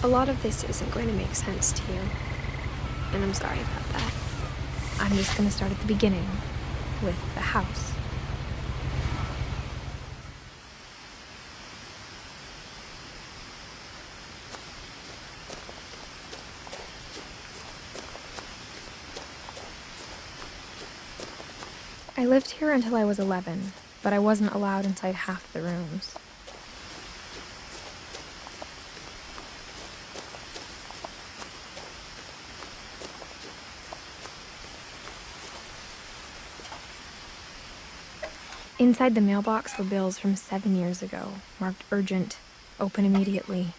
A lot of this isn't going to make sense to you, and I'm sorry about that. I'm just going to start at the beginning, with the house. I lived here until I was 11, but I wasn't allowed inside half the rooms. Inside the mailbox were bills from 7 years ago, marked urgent, open immediately.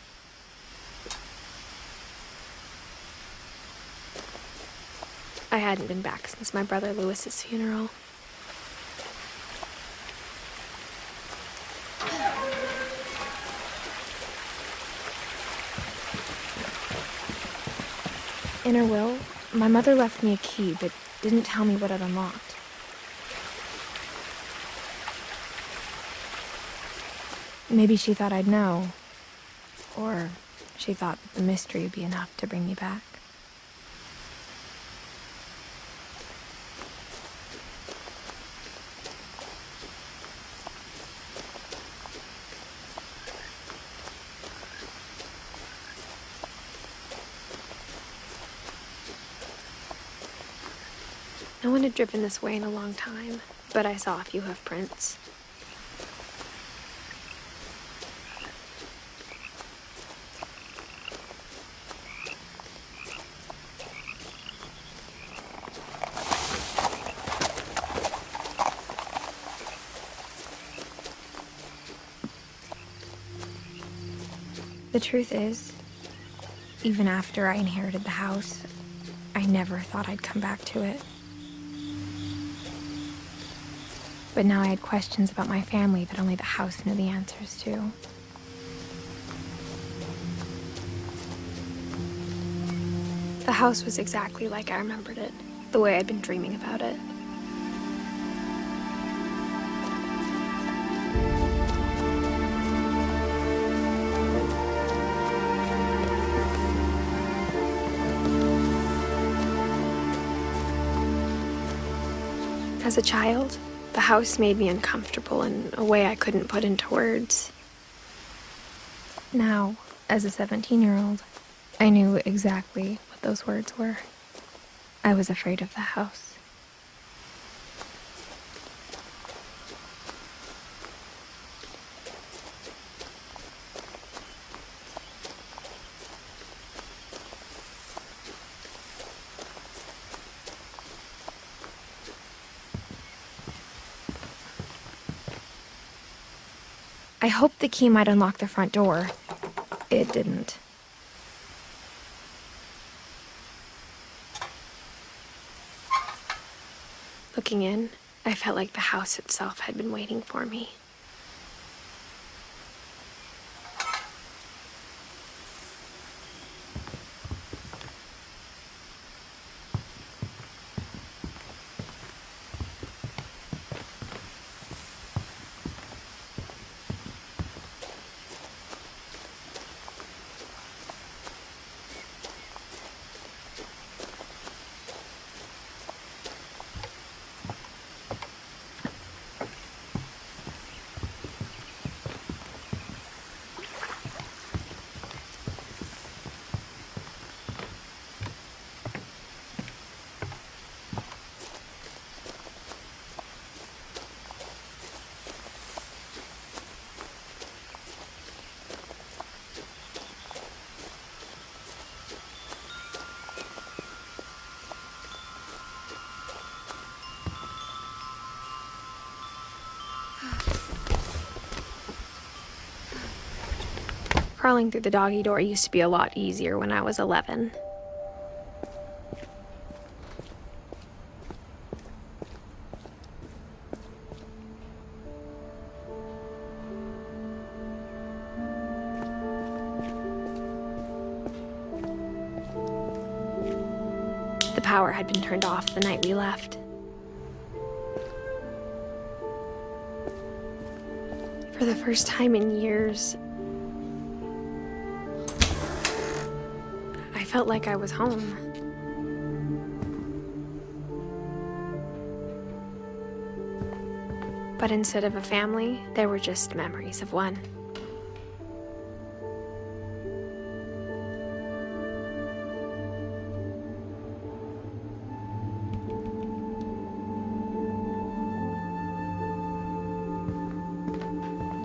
I hadn't been back since my brother Lewis's funeral. In her will, my mother left me a key, but didn't tell me what it unlocked. Maybe she thought I'd know, or she thought that the mystery would be enough to bring me back. No one had driven this way in a long time, but I saw a few hoof prints. The truth is, even after I inherited the house, I never thought I'd come back to it. But now I had questions about my family that only the house knew the answers to. The house was exactly like I remembered it, the way I'd been dreaming about it. As a child, the house made me uncomfortable in a way I couldn't put into words. Now, as a 17-year-old, I knew exactly what those words were. I was afraid of the house. I hoped the key might unlock the front door. It didn't. Looking in, I felt like the house itself had been waiting for me. Crawling through the doggy door used to be a lot easier when I was 11. The power had been turned off the night we left. For the first time in years, I felt like I was home. But instead of a family, there were just memories of one.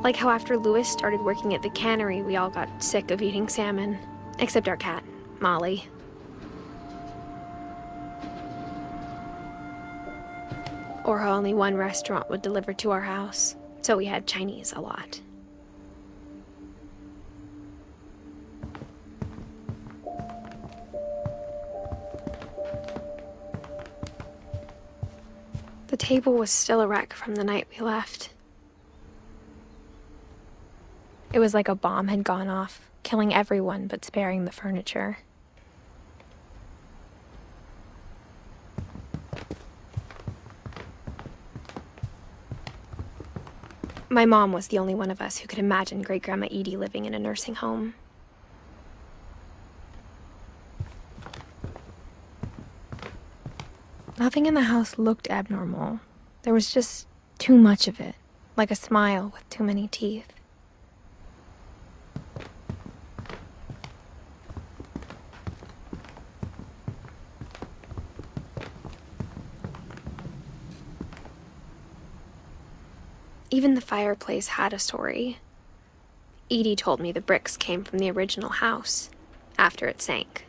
Like how after Louis started working at the cannery, we all got sick of eating salmon. Except our cat, Molly. Or how only one restaurant would deliver to our house, so we had Chinese a lot. The table was still a wreck from the night we left. It was like a bomb had gone off, killing everyone but sparing the furniture. My mom was the only one of us who could imagine Great-Grandma Edie living in a nursing home. Nothing in the house looked abnormal. There was just too much of it, like a smile with too many teeth. Even the fireplace had a story. Edie told me the bricks came from the original house, after it sank.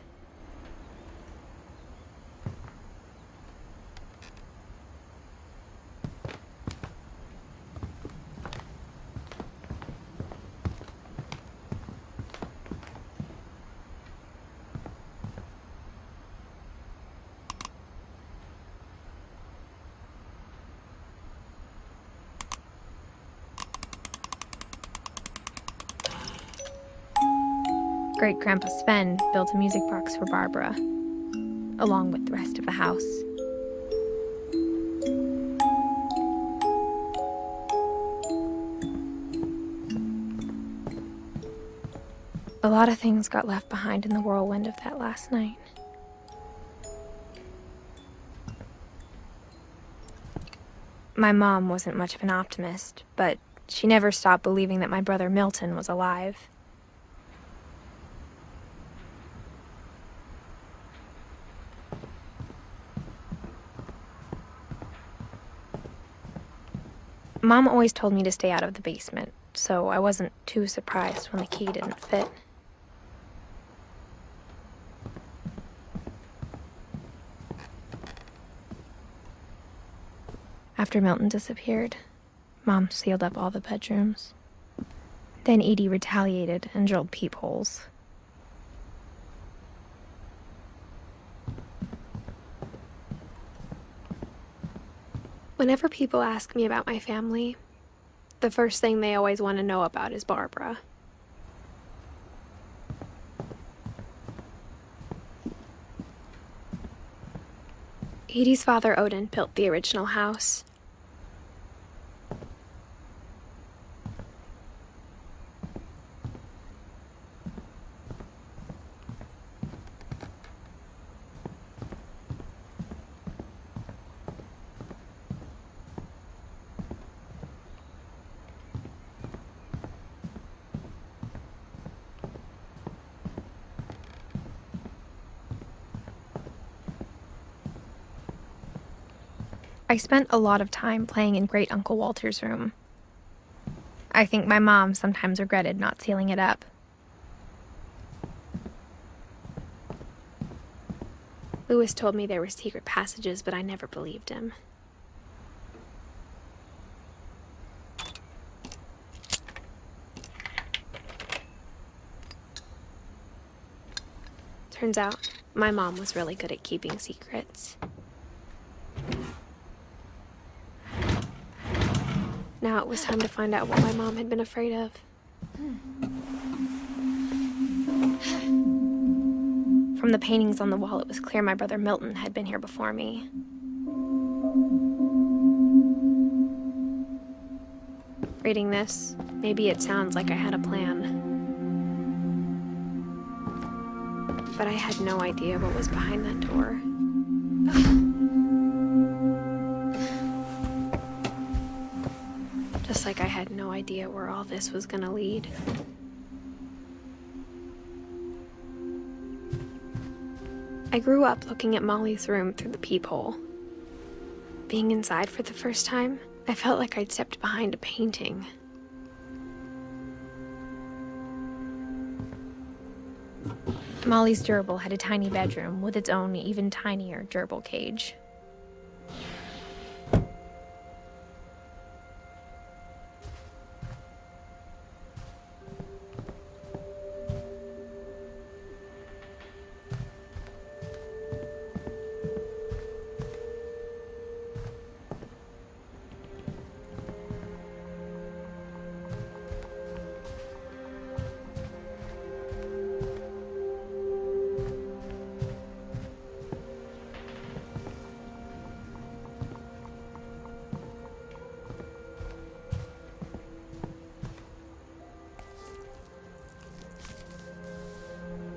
Great-Grandpa Sven built a music box for Barbara, along with the rest of the house. A lot of things got left behind in the whirlwind of that last night. My mom wasn't much of an optimist, but she never stopped believing that my brother Milton was alive. Mom always told me to stay out of the basement, so I wasn't too surprised when the key didn't fit. After Milton disappeared, Mom sealed up all the bedrooms. Then Edie retaliated and drilled peepholes. Whenever people ask me about my family, the first thing they always want to know about is Barbara. Edie's father, Odin, built the original house. I spent a lot of time playing in Great Uncle Walter's room. I think my mom sometimes regretted not sealing it up. Louis told me there were secret passages, but I never believed him. Turns out, my mom was really good at keeping secrets. Now it was time to find out what my mom had been afraid of. From the paintings on the wall, it was clear my brother Milton had been here before me. Reading this, maybe it sounds like I had a plan. But I had no idea what was behind that door. Just like I had no idea where all this was gonna lead. I grew up looking at Molly's room through the peephole. Being inside for the first time, I felt like I'd stepped behind a painting. Molly's gerbil had a tiny bedroom with its own even tinier gerbil cage.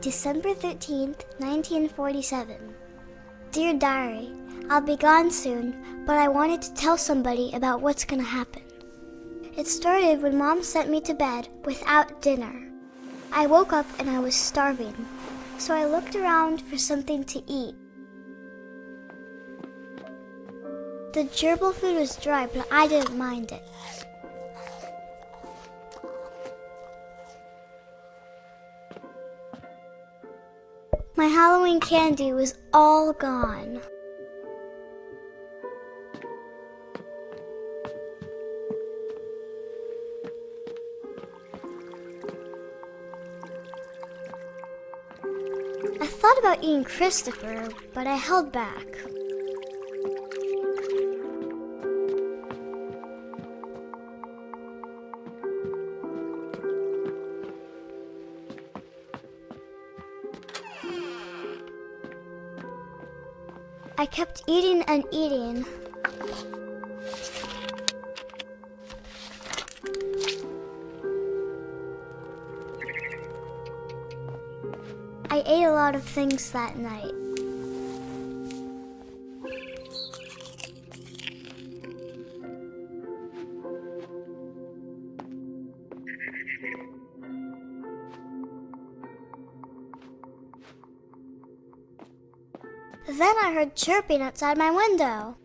December 13th, 1947. Dear Diary, I'll be gone soon, but I wanted to tell somebody about what's gonna happen. It started when Mom sent me to bed without dinner. I woke up and I was starving, so I looked around for something to eat. The gerbil food was dry, but I didn't mind it. My Halloween candy was all gone. I thought about eating Christopher, but I held back. I kept eating and eating. I ate a lot of things that night. Then I heard chirping outside my window.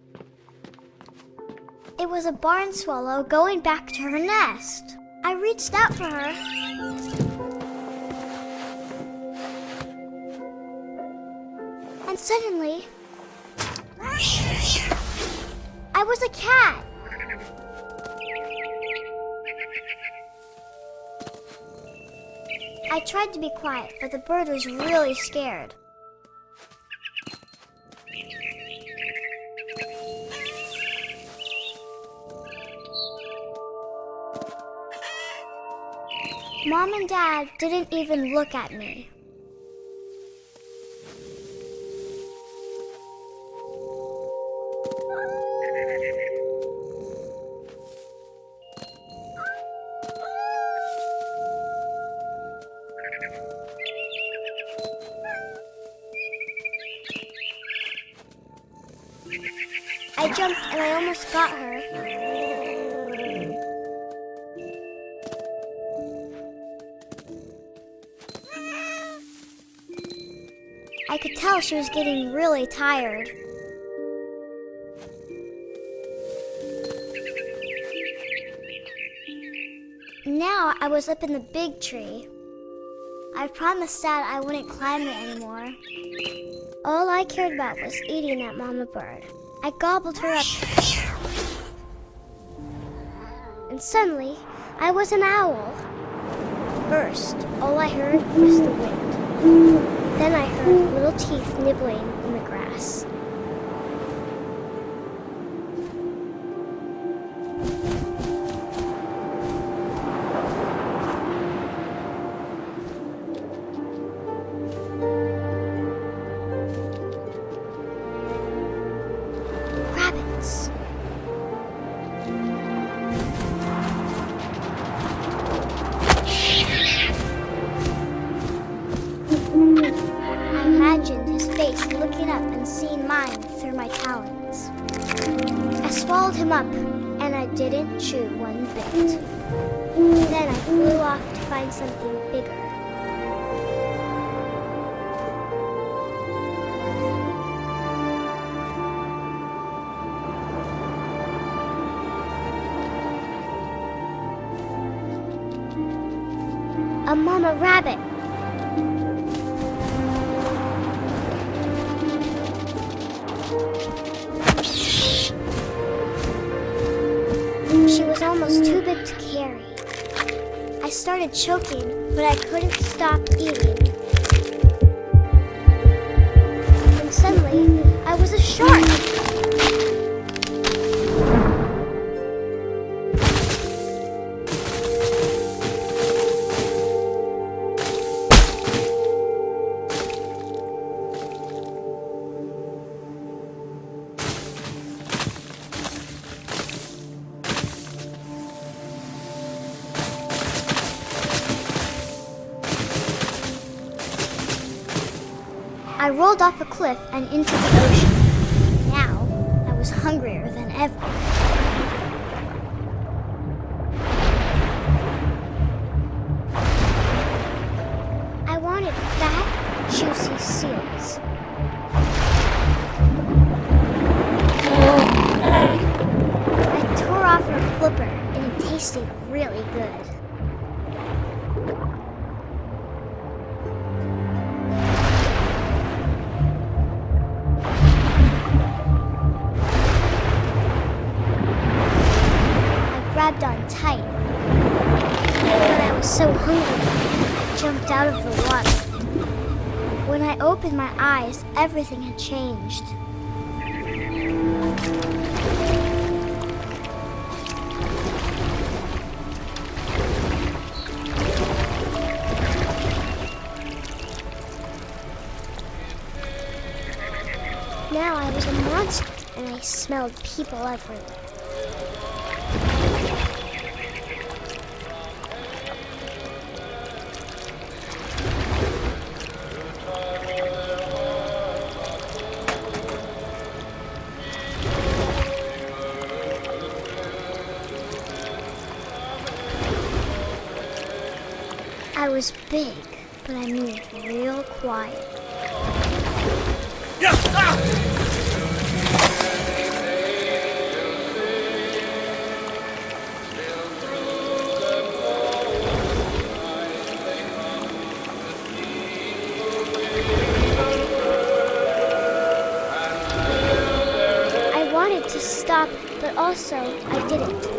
It was a barn swallow going back to her nest. I reached out for her. And suddenly, I was a cat. I tried to be quiet, but the bird was really scared. Mom and Dad didn't even look at me. I jumped and I almost got her. I could tell she was getting really tired. Now I was up in the big tree. I promised Dad I wouldn't climb it anymore. All I cared about was eating that mama bird. I gobbled her up. And suddenly, I was an owl. First, all I heard was the wind. Then I heard little teeth nibbling in the grass. Rabbits. I imagined his face looking up and seeing mine through my talons. I swallowed him up, and I didn't chew one bit. Then I flew off to find something bigger. A mama rabbit. She was almost too big to carry. I started choking, but I couldn't stop eating. And suddenly, I was a shark. I rolled off a cliff and into the ocean. Now, I was hungrier than ever. I wanted fat, juicy seals. I tore off her flipper, and it tasted really good. Grabbed on tight. When I was so hungry, I jumped out of the water. When I opened my eyes, everything had changed. Now I was a monster, and I smelled people everywhere. I was big, but I moved real quiet. I wanted to stop, but also I didn't.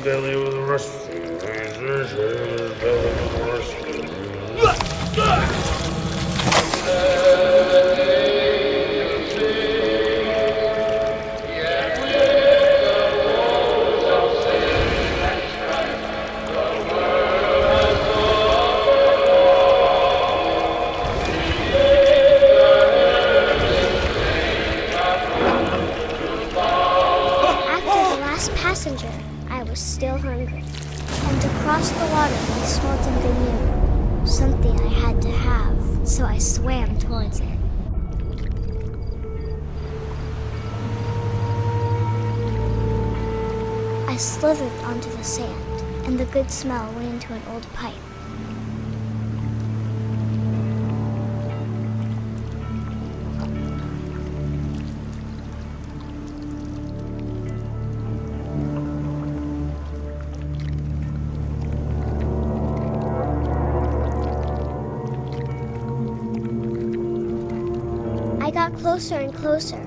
Belly with a rusty, belly with a rusty. Passenger, I was still hungry. And across the water, I smelled something new. Something I had to have, so I swam towards it. I slithered onto the sand, and the good smell went into an old pipe. I got closer and closer.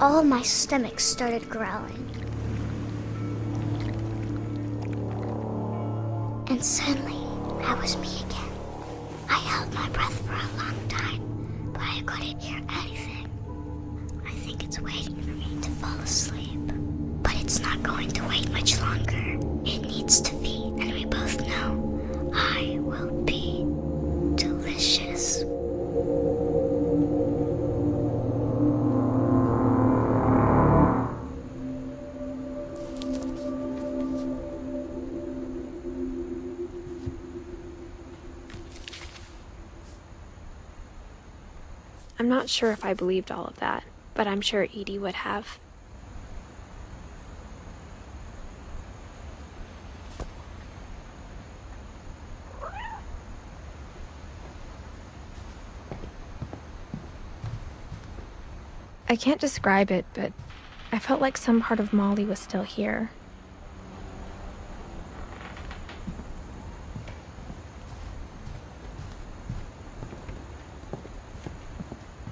all of my stomach started growling. And suddenly, I was me again. I held my breath for a long time, but I couldn't hear anything. I think it's waiting for me to fall asleep. But it's not going to wait much longer. It needs to feed, and we both know I will be delicious. I'm not sure if I believed all of that, but I'm sure Edie would have. I can't describe it, but I felt like some part of Molly was still here.